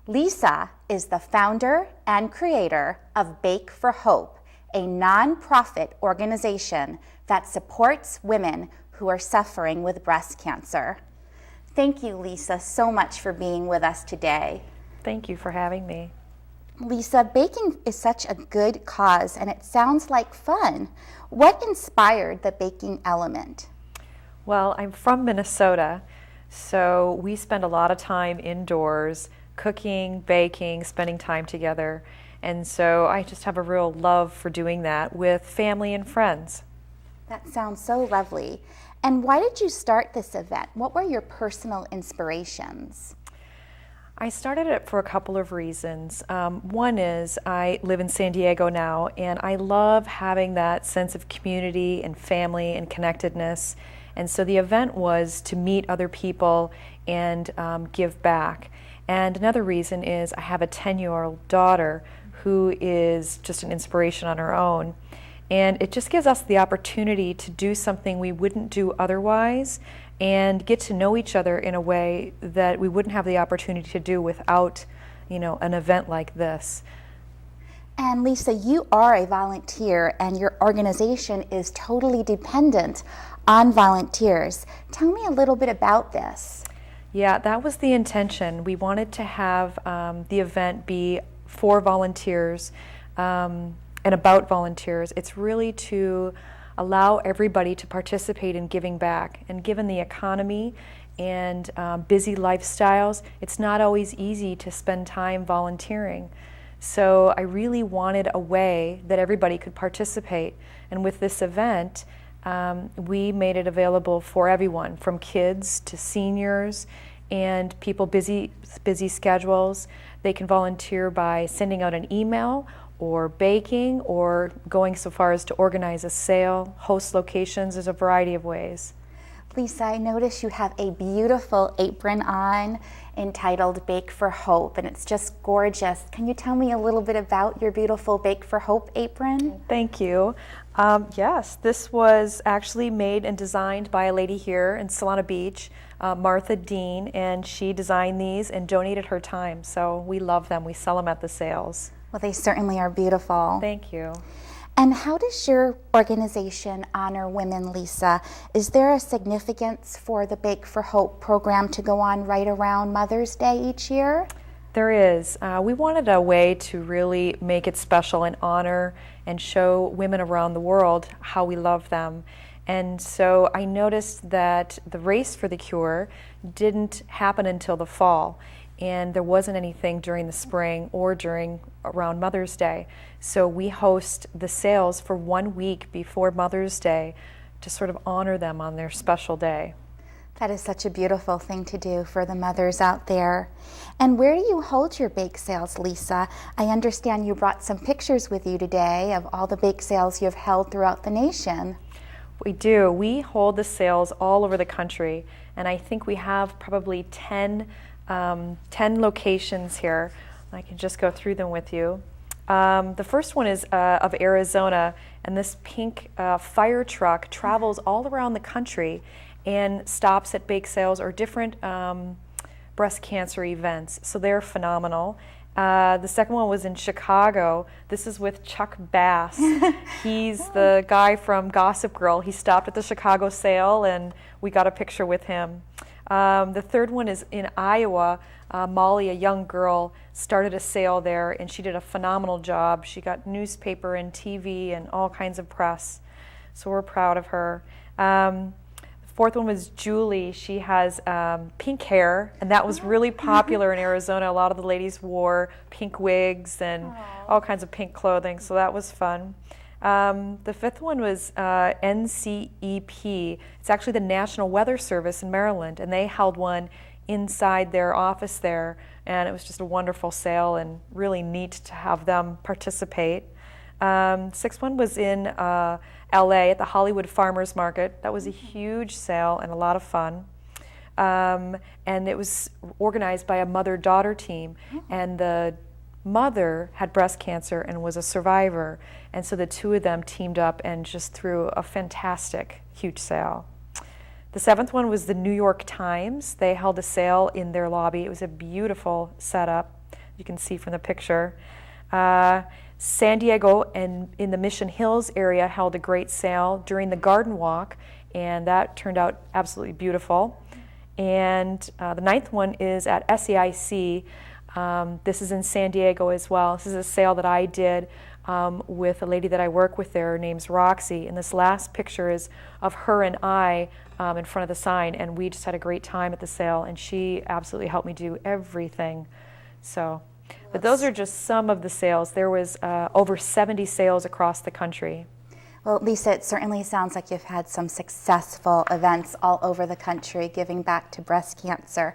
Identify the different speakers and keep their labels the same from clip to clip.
Speaker 1: Lisa is the founder and creator of Bake for Hope, a nonprofit organization that supports women who are suffering with breast cancer. Thank you, Lisa, so much for being with us today.
Speaker 2: Thank you for having me.
Speaker 1: Lisa, baking is such a good cause and it sounds like fun. What inspired the baking element?
Speaker 2: Well, I'm from Minnesota, so we spend a lot of time indoors, cooking, baking, spending time together. And so I just have a real love for doing that with family and friends.
Speaker 1: That sounds so lovely. And why did you start this event? What were your personal inspirations?
Speaker 2: I started it for a couple of reasons. One is I live in San Diego now, and I love having that sense of community and family and connectedness. And so the event was to meet other people and give back. And another reason is I have a 10-year-old daughter who is just an inspiration on her own. And it just gives us the opportunity to do something we wouldn't do otherwise and get to know each other in a way that we wouldn't have the opportunity to do without, an event like this.
Speaker 1: And Lisa, you are a volunteer and your organization is totally dependent on volunteers. Tell me a little bit about this.
Speaker 2: Yeah, that was the intention. We wanted to have the event be for volunteers and about volunteers. It's really to allow everybody to participate in giving back. And given the economy and busy lifestyles, it's not always easy to spend time volunteering. So I really wanted a way that everybody could participate. And with this event, we made it available for everyone, from kids to seniors and people busy schedules. They can volunteer by sending out an email or baking or going so far as to organize a sale, host locations. There's a variety of ways.
Speaker 1: Lisa, I notice you have a beautiful apron on entitled Bake for Hope, and it's just gorgeous. Can you tell me a little bit about your beautiful Bake for Hope apron?
Speaker 2: Thank you. Yes, this was actually made and designed by a lady here in Solana Beach, Martha Dean, and she designed these and donated her time. So we love them. We sell them at the sales.
Speaker 1: Well, they certainly are beautiful.
Speaker 2: Thank you.
Speaker 1: And how does your organization honor women, Lisa? Is there a significance for the Bake for Hope program to go on right around Mother's Day each year?
Speaker 2: There is. We wanted a way to really make it special and honor and show women around the world how we love them. And so I noticed that the Race for the Cure didn't happen until the fall, and there wasn't anything during the spring or around Mother's Day. So we host the sales for 1 week before Mother's Day to sort of honor them on their special day.
Speaker 1: That is such a beautiful thing to do for the mothers out there. And where do you hold your bake sales, Lisa? I understand you brought some pictures with you today of all the bake sales you've held throughout the nation.
Speaker 2: We do. We hold the sales all over the country, and I think we have probably 10 locations here. I can just go through them with you. The first one is of Arizona, and this pink fire truck travels all around the country and stops at bake sales or different breast cancer events. So they're phenomenal. The second one was in Chicago. This is with Chuck Bass. He's the guy from Gossip Girl. He stopped at the Chicago sale and we got a picture with him. The third one is in Iowa. Molly, a young girl, started a sale there and she did a phenomenal job. She got newspaper and TV and all kinds of press. So we're proud of her. Fourth one was Julie. She has pink hair, and that was really popular in Arizona. A lot of the ladies wore pink wigs and all kinds of pink clothing, so that was fun. The fifth one was NCEP. It's actually the National Weather Service in Maryland, and they held one inside their office there, and it was just a wonderful sale and really neat to have them participate. Sixth one was in LA at the Hollywood Farmers Market. That was a huge sale and a lot of fun. And it was organized by a mother-daughter team, and the mother had breast cancer and was a survivor, and so the two of them teamed up and just threw a fantastic, huge sale. The seventh one was the New York Times. They held a sale in their lobby. It was a beautiful setup. you can see from the picture. San Diego and in the Mission Hills area held a great sale during the garden walk, and that turned out absolutely beautiful. And the ninth one is at SEIC. This is in San Diego as well. This is a sale that I did with a lady that I work with there. Her name's Roxy, and this last picture is of her and I in front of the sign, and we just had a great time at the sale, and she absolutely helped me do everything. So, but those are just some of the sales. There was over 70 sales across the country.
Speaker 1: Well, Lisa, it certainly sounds like you've had some successful events all over the country giving back to breast cancer.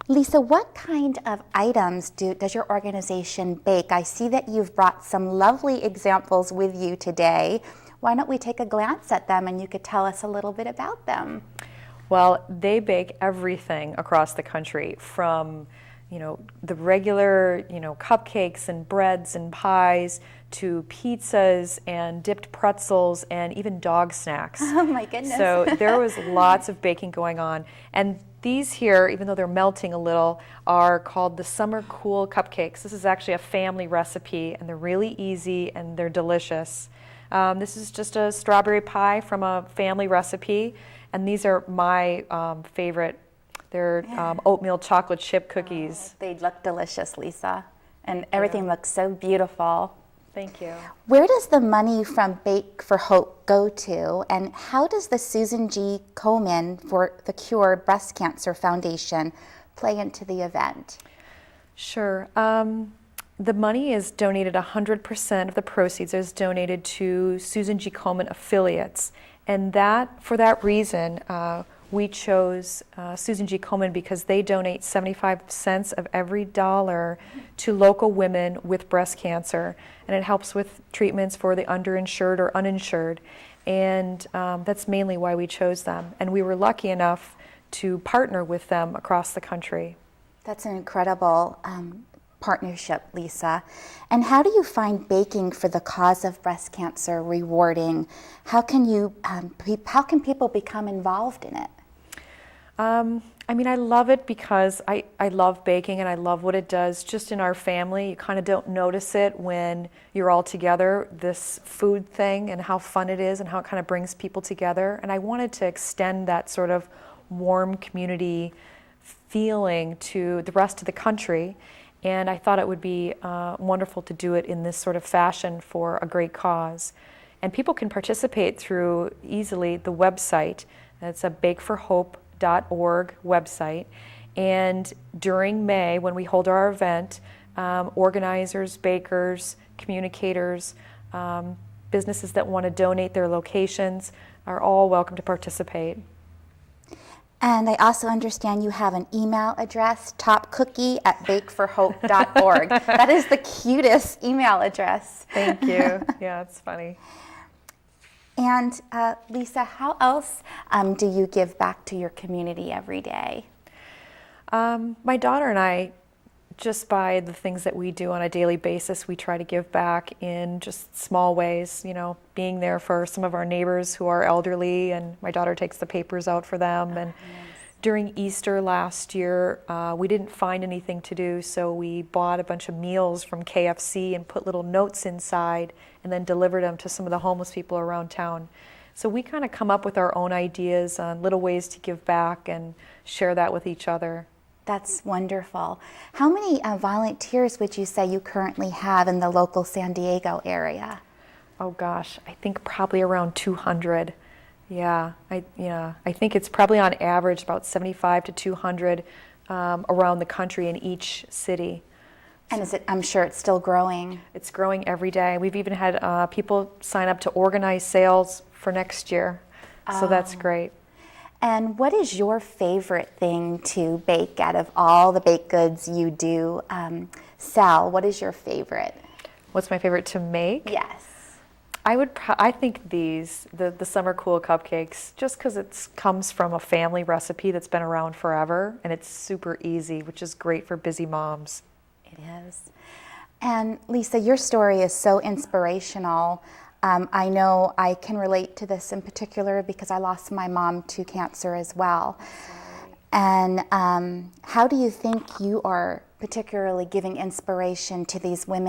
Speaker 1: Lisa, what kind of items does your organization bake? I see that you've brought some lovely examples with you today. Why don't we take a glance at them and you could tell us a little bit about them?
Speaker 2: Well, they bake everything across the country, from the regular, cupcakes and breads and pies to pizzas and dipped pretzels and even dog snacks.
Speaker 1: Oh my goodness.
Speaker 2: So there was lots of baking going on. And these here, even though they're melting a little, are called the Summer Cool Cupcakes. This is actually a family recipe, and they're really easy and they're delicious. This is just a strawberry pie from a family recipe, and these are my favorite. They're oatmeal chocolate chip cookies.
Speaker 1: Oh, they look delicious, Lisa, and everything looks so beautiful.
Speaker 2: Thank you.
Speaker 1: Where does the money from Bake for Hope go to, and how does the Susan G. Komen for the Cure Breast Cancer Foundation play into the event?
Speaker 2: Sure. The money is donated, 100% of the proceeds is donated to Susan G. Komen affiliates, and for that reason, we chose Susan G. Komen because they donate 75 cents of every dollar to local women with breast cancer, and it helps with treatments for the underinsured or uninsured, and that's mainly why we chose them. And we were lucky enough to partner with them across the country.
Speaker 1: That's an incredible partnership, Lisa. And how do you find baking for the cause of breast cancer rewarding? How can people become involved in it?
Speaker 2: I love it because I love baking and I love what it does just in our family. You kind of don't notice it when you're all together, this food thing, and how fun it is and how it kind of brings people together. And I wanted to extend that sort of warm community feeling to the rest of the country. And I thought it would be wonderful to do it in this sort of fashion for a great cause. And people can participate through easily the website. It's a bakeforhope.org website. And during May, when we hold our event, organizers, bakers, communicators, businesses that want to donate their locations are all welcome to participate.
Speaker 1: And I also understand you have an email address, topcookie@bakeforhope.org. That is the cutest email address.
Speaker 2: Thank you. Yeah, it's funny.
Speaker 1: And Lisa, how else do you give back to your community every day?
Speaker 2: My daughter and I, just by the things that we do on a daily basis, we try to give back in just small ways, being there for some of our neighbors who are elderly, and my daughter takes the papers out for them. And during Easter last year, we didn't find anything to do, so we bought a bunch of meals from KFC and put little notes inside and then delivered them to some of the homeless people around town. So we kind of come up with our own ideas on little ways to give back and share that with each other.
Speaker 1: That's wonderful. How many volunteers would you say you currently have in the local San Diego area?
Speaker 2: Oh gosh, I think probably around 200. Yeah, I think it's probably on average about 75 to 200 around the country in each city.
Speaker 1: And I'm sure it's still growing.
Speaker 2: It's growing every day. We've even had people sign up to organize sales for next year, so that's great.
Speaker 1: And what is your favorite thing to bake out of all the baked goods you do sell? What is your favorite?
Speaker 2: What's my favorite to make?
Speaker 1: Yes.
Speaker 2: I think the Summer Cool Cupcakes, just because it comes from a family recipe that's been around forever, and it's super easy, which is great for busy moms.
Speaker 1: It is. And Lisa, your story is so inspirational. I know I can relate to this in particular because I lost my mom to cancer as well. And how do you think you are particularly giving inspiration to these women